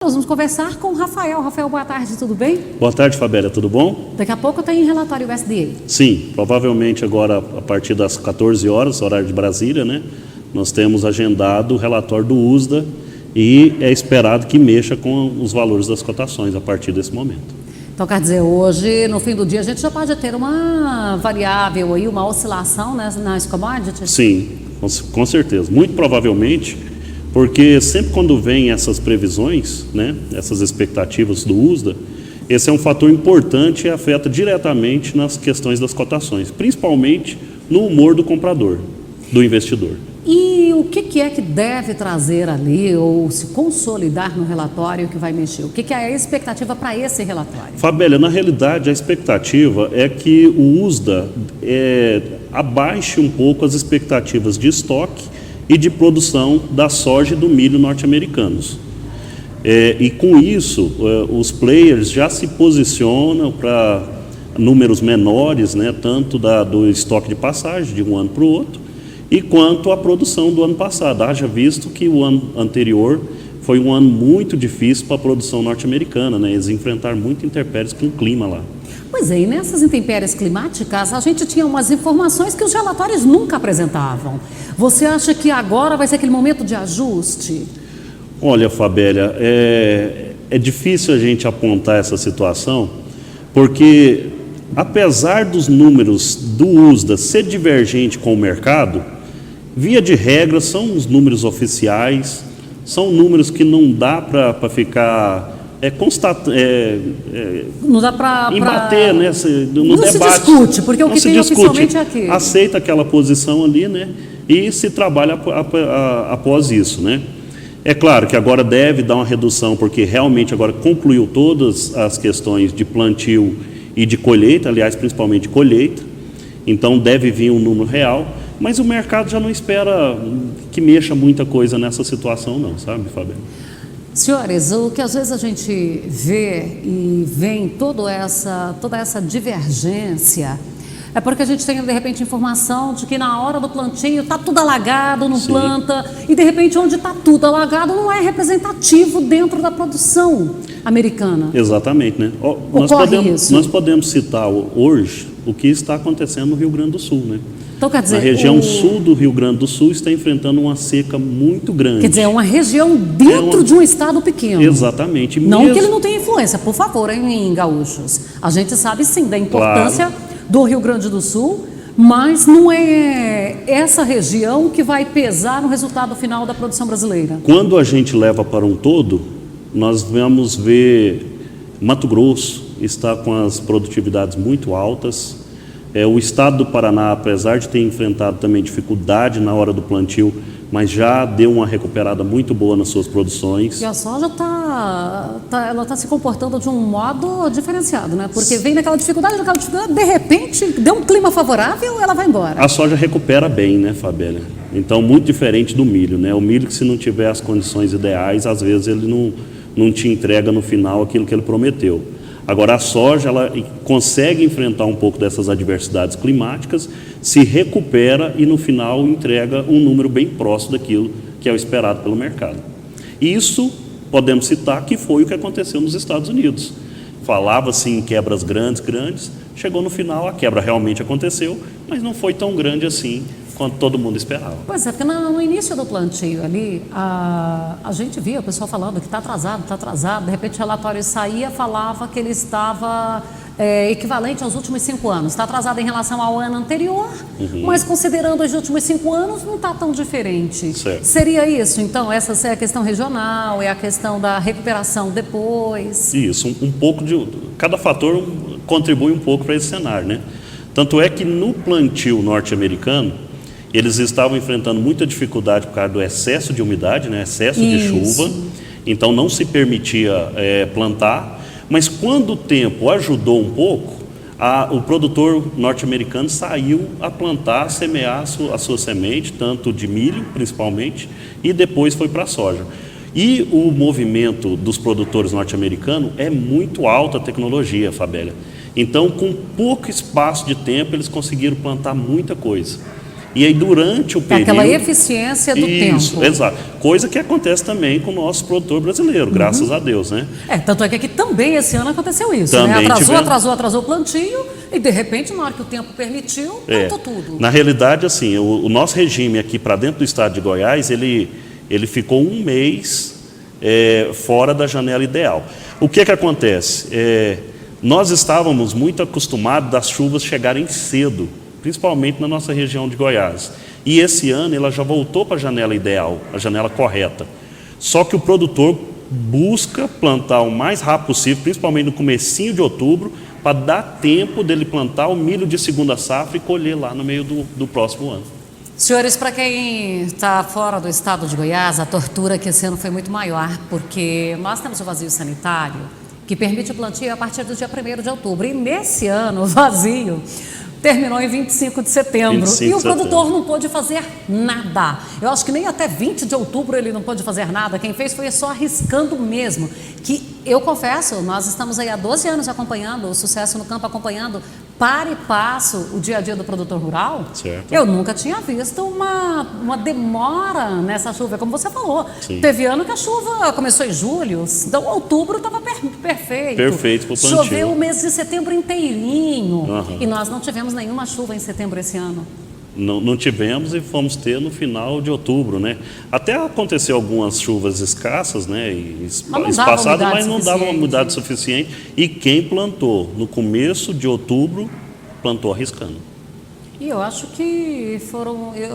nós vamos conversar com o Rafael. Rafael, boa tarde, tudo bem? Boa tarde, Fabélia, tudo bom? Daqui a pouco tem relatório USDA. Sim, provavelmente agora a partir das 14 horas, horário de Brasília, né? Nós temos agendado o relatório do USDA e é esperado que mexa com os valores das cotações a partir desse momento. Então, quer dizer, hoje, no fim do dia, a gente já pode ter uma variável aí, uma oscilação, né, nas commodities? Sim, com certeza. Muito provavelmente, porque sempre quando vem essas previsões, né, essas expectativas do USDA, esse é um fator importante e afeta diretamente nas questões das cotações, principalmente no humor do comprador, do investidor. E o que é que deve trazer ali, ou se consolidar no relatório que vai mexer? O que é a expectativa para esse relatório? Fabélia, na realidade, a expectativa é que o USDA abaixe um pouco as expectativas de estoque e de produção da soja e do milho norte-americanos. E com isso, os players já se posicionam para números menores, né, tanto do estoque de passagem de um ano para o outro, e quanto à produção do ano passado. Haja visto que o ano anterior foi um ano muito difícil para a produção norte-americana, né? Eles enfrentaram muito intempéries com o clima lá. Pois é, e nessas intempéries climáticas, a gente tinha umas informações que os relatórios nunca apresentavam. Você acha que agora vai ser aquele momento de ajuste? Olha, Fabélia, é difícil a gente apontar essa situação, porque apesar dos números do USDA ser divergente com o mercado, via de regra são os números oficiais, são números que não dá para ficar não dá para embater, né? Não debate, se discute, porque o que tem oficialmente é aquilo. Aceita aquela posição ali, né? E se trabalha após isso, né? É claro que agora deve dar uma redução, porque realmente agora concluiu todas as questões de plantio e de colheita, aliás, principalmente colheita, então deve vir um número real, mas o mercado já não espera que mexa muita coisa nessa situação não, sabe, Fábio? Senhores, o que às vezes a gente vê e vem toda essa divergência é porque a gente tem, de repente, informação de que na hora do plantio está tudo alagado, não planta, e de repente onde está tudo alagado não é representativo dentro da produção americana. Exatamente, né? Nós podemos citar hoje o que está acontecendo no Rio Grande do Sul, né? Então, quer dizer, a região sul do Rio Grande do Sul está enfrentando uma seca muito grande. Quer dizer, é uma região dentro de um estado pequeno. Exatamente. Não que ele não tenha influência, por favor, em gaúchos. A gente sabe sim da importância do Rio Grande do Sul, mas não é essa região que vai pesar no resultado final da produção brasileira. Quando a gente leva para um todo, nós vamos ver Mato Grosso está com as produtividades muito altas. O estado do Paraná, apesar de ter enfrentado também dificuldade na hora do plantio, mas já deu uma recuperada muito boa nas suas produções. E a soja ela está se comportando de um modo diferenciado, né? Porque vem naquela dificuldade, de repente, deu um clima favorável, ela vai embora. A soja recupera bem, né, Fabélia? Então, muito diferente do milho, né? O milho que se não tiver as condições ideais, às vezes ele não te entrega no final aquilo que ele prometeu. Agora, a soja ela consegue enfrentar um pouco dessas adversidades climáticas, se recupera e no final entrega um número bem próximo daquilo que é o esperado pelo mercado. Isso podemos citar que foi o que aconteceu nos Estados Unidos. Falava-se em quebras grandes, chegou no final, a quebra realmente aconteceu, mas não foi tão grande assim quanto todo mundo esperava. Pois é, porque no início do plantio ali, a gente via o pessoal falando que está atrasado, de repente o relatório saía, falava que ele estava equivalente aos últimos 5 anos, está atrasado em relação ao ano anterior, mas considerando os últimos 5 anos, não está tão diferente. Certo. Seria isso, então, essa é a questão regional, é a questão da recuperação depois? Isso, um pouco de... Cada fator contribui um pouco para esse cenário, né? Tanto é que no plantio norte-americano, eles estavam enfrentando muita dificuldade por causa do excesso de umidade, né? Excesso de chuva, então não se permitia plantar, mas quando o tempo ajudou um pouco, o produtor norte-americano saiu a plantar, a semear a sua semente, tanto de milho principalmente, e depois foi para a soja. E o movimento dos produtores norte-americanos é muito alta tecnologia, Fabélia. Então, com pouco espaço de tempo, eles conseguiram plantar muita coisa. E aí, durante o período... Aquela eficiência do tempo. Exato. Coisa que acontece também com o nosso produtor brasileiro, graças a Deus, né? Tanto é que aqui também esse ano aconteceu isso, também né? Atrasou o plantio e, de repente, na hora que o tempo permitiu, plantou tudo. Na realidade, assim, o nosso regime aqui para dentro do estado de Goiás, ele ficou um mês fora da janela ideal. O que acontece? Nós estávamos muito acostumados das chuvas chegarem cedo, principalmente na nossa região de Goiás. E esse ano ela já voltou para a janela ideal, a janela correta. Só que o produtor busca plantar o mais rápido possível, principalmente no comecinho de outubro, para dar tempo dele plantar o milho de segunda safra e colher lá no meio do próximo ano. Senhores, para quem está fora do estado de Goiás, a tortura que esse ano foi muito maior, porque nós temos o vazio sanitário, que permite o plantio a partir do dia 1º de outubro. E nesse ano, o vazio terminou em 25 de setembro. E o produtor não pôde fazer nada. Eu acho que nem até 20 de outubro ele não pôde fazer nada. Quem fez foi só arriscando mesmo. Que eu confesso, nós estamos aí há 12 anos acompanhando o Sucesso no Campo, acompanhando para e passo o dia a dia do produtor rural. Certo. Eu nunca tinha visto uma demora nessa chuva, como você falou. Sim. Teve ano que a chuva começou em julho, então outubro estava perfeito. Perfeito para o plantio. Choveu o mês de setembro inteirinho. E nós não tivemos nenhuma chuva em setembro esse ano. Não tivemos e fomos ter no final de outubro, né? Até aconteceu algumas chuvas escassas, né? Espaçadas, mas não dava uma umidade suficiente. E quem plantou no começo de outubro, plantou arriscando. E eu acho que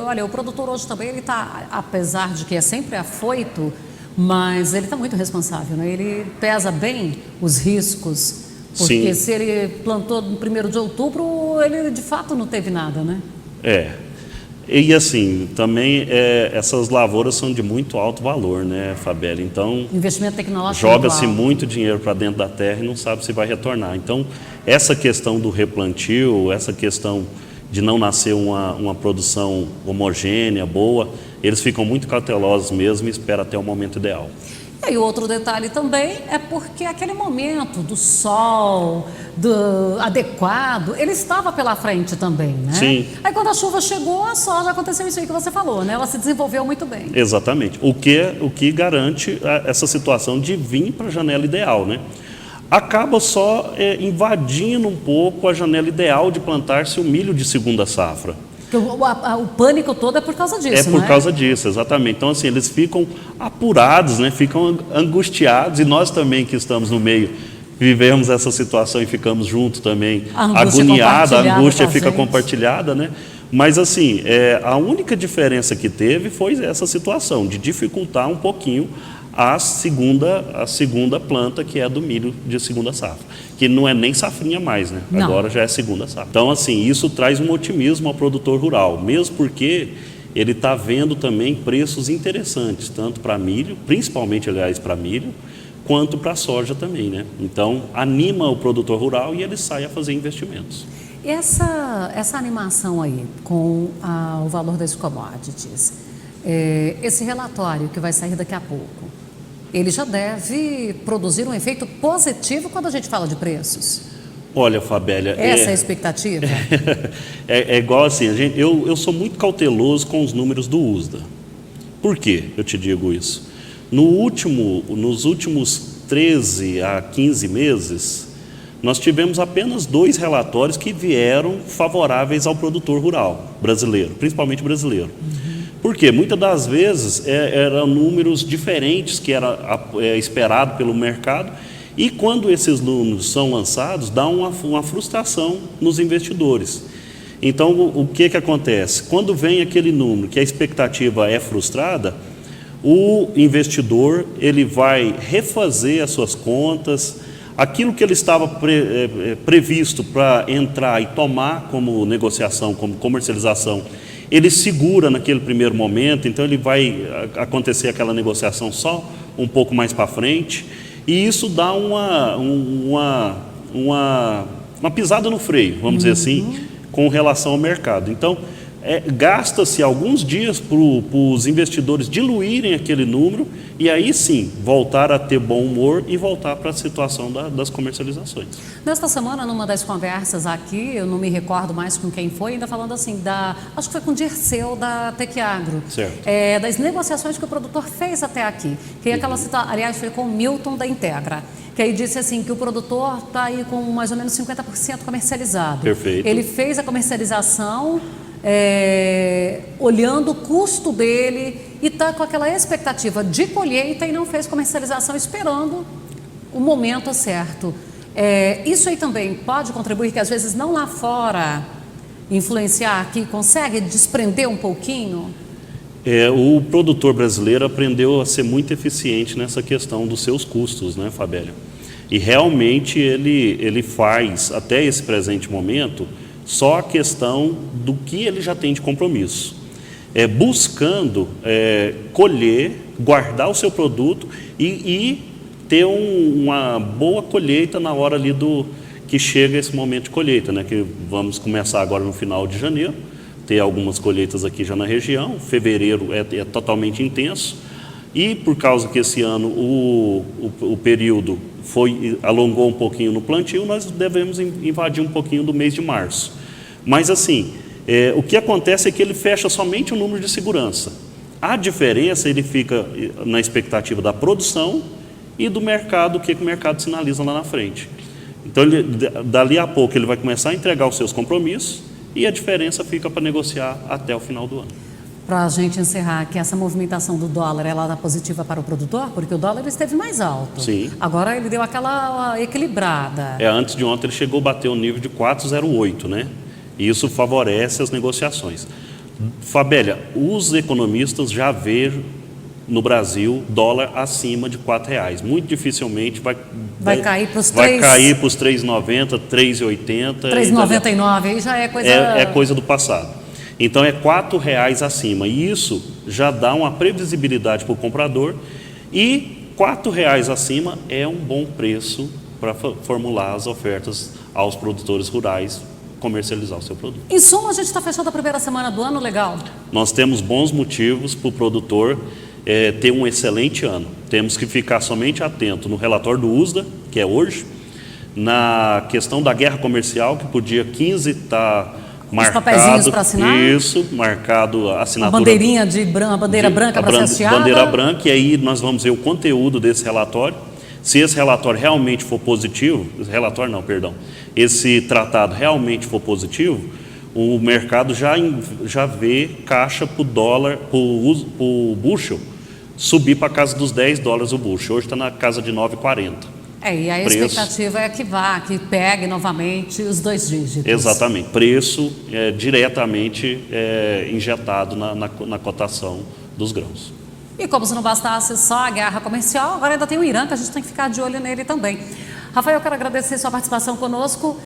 olha, o produtor hoje também, ele está, apesar de que é sempre afoito, mas ele está muito responsável, né? Ele pesa bem os riscos, porque se ele plantou no 1º de outubro, ele de fato não teve nada, né? E assim, também essas lavouras são de muito alto valor, né, Fabélia? Então, investimento tecnológico joga-se muito dinheiro para dentro da terra e não sabe se vai retornar. Então, essa questão do replantio, essa questão de não nascer uma produção homogênea, boa, eles ficam muito cautelosos mesmo e esperam até o momento ideal. E outro detalhe também é porque aquele momento do sol, adequado, ele estava pela frente também, né? Sim. Aí quando a chuva chegou, a soja aconteceu isso aí que você falou, né? Ela se desenvolveu muito bem. Exatamente. O que garante essa situação de vir para a janela ideal, né? Acaba só invadindo um pouco a janela ideal de plantar-se o milho de segunda safra. O pânico todo é por causa disso, por causa disso, exatamente. Então, assim, eles ficam apurados, né? Ficam angustiados, e nós também que estamos no meio, vivemos essa situação e ficamos juntos também, agoniados, a angústia fica compartilhada, né? Mas, assim, a única diferença que teve foi essa situação, de dificultar um pouquinho a segunda planta, que é a do milho de segunda safra, que não é nem safrinha mais, né? Não. Agora já é segunda safra. Então, assim, isso traz um otimismo ao produtor rural, mesmo porque ele está vendo também preços interessantes, tanto para milho, principalmente, aliás, para milho, quanto para soja também, né? Então, anima o produtor rural e ele sai a fazer investimentos. E essa animação aí com o valor das commodities, esse relatório que vai sair daqui a pouco, ele já deve produzir um efeito positivo quando a gente fala de preços? Olha, Fabélia... Essa é a expectativa? É igual assim, eu sou muito cauteloso com os números do USDA. Por que eu te digo isso? Nos últimos 13 a 15 meses, nós tivemos apenas 2 relatórios que vieram favoráveis ao produtor rural brasileiro, principalmente brasileiro. Porque muitas das vezes eram números diferentes que era esperado pelo mercado, e quando esses números são lançados, dá uma frustração nos investidores. Então, o que acontece? Quando vem aquele número que a expectativa é frustrada, o investidor ele vai refazer as suas contas, aquilo que ele estava previsto para entrar e tomar como negociação, como comercialização, ele segura naquele primeiro momento, então ele vai acontecer aquela negociação só um pouco mais para frente, e isso dá uma pisada no freio, vamos dizer assim, com relação ao mercado. Então, Gasta-se alguns dias para os investidores diluírem aquele número e aí sim voltar a ter bom humor e voltar para a situação das comercializações. Nesta semana, numa das conversas aqui, eu não me recordo mais com quem foi, ainda falando assim, acho que foi com o Dirceu da Tequiagro, das negociações que o produtor fez até aqui. Que aquela situação, aliás, foi com o Milton da Integra, que aí disse assim que o produtor está aí com mais ou menos 50% comercializado. Perfeito. Ele fez a comercialização olhando o custo dele e está com aquela expectativa de colheita e não fez comercialização esperando o momento certo. Isso aí também pode contribuir, que às vezes não lá fora influenciar aqui, consegue desprender um pouquinho? O produtor brasileiro aprendeu a ser muito eficiente nessa questão dos seus custos, né, Fabélia? E realmente ele faz, até esse presente momento, só a questão do que ele já tem de compromisso. Buscando colher, guardar o seu produto e ter uma boa colheita na hora ali que chega esse momento de colheita, né? Que vamos começar agora no final de janeiro, ter algumas colheitas aqui já na região. Fevereiro é totalmente intenso e por causa que esse ano o período alongou um pouquinho no plantio, nós devemos invadir um pouquinho do mês de março. Mas assim, o que acontece é que ele fecha somente o número de segurança. A diferença, ele fica na expectativa da produção e do mercado, o que o mercado sinaliza lá na frente. Então, dali a pouco, ele vai começar a entregar os seus compromissos e a diferença fica para negociar até o final do ano. Para a gente encerrar, que essa movimentação do dólar, ela está positiva para o produtor? Porque o dólar esteve mais alto. Sim. Agora ele deu aquela equilibrada. Antes de ontem ele chegou a bater o nível de 4,08, né? E isso favorece as negociações. Fabélia, os economistas já veem no Brasil dólar acima de R$4. Muito dificilmente vai cair para os 3,90, 3,80. 3,99, aí já é coisa... É coisa do passado. Então é R$4 acima, e isso já dá uma previsibilidade para o comprador, e R$4 acima é um bom preço para formular as ofertas aos produtores rurais comercializar o seu produto. Em suma, a gente está fechando a primeira semana do ano, legal? Nós temos bons motivos para o produtor ter um excelente ano. Temos que ficar somente atento no relatório do USDA, que é hoje, na questão da guerra comercial, que por dia 15 está marcado. Os papeizinhos para assinar? Isso, marcado a assinatura. A bandeira branca para ser hasteada. Bandeira branca, e aí nós vamos ver o conteúdo desse relatório. Se esse relatório realmente for positivo, esse tratado realmente for positivo, o mercado já vê caixa para o dólar, para o bushel, subir para a casa dos $10 o bushel. Hoje está na casa de 9,40. E a expectativa é que pegue novamente os 2 dígitos. Exatamente. Preço diretamente injetado na cotação dos grãos. E como se não bastasse só a guerra comercial, agora ainda tem o Irã, que a gente tem que ficar de olho nele também. Rafael, eu quero agradecer sua participação conosco.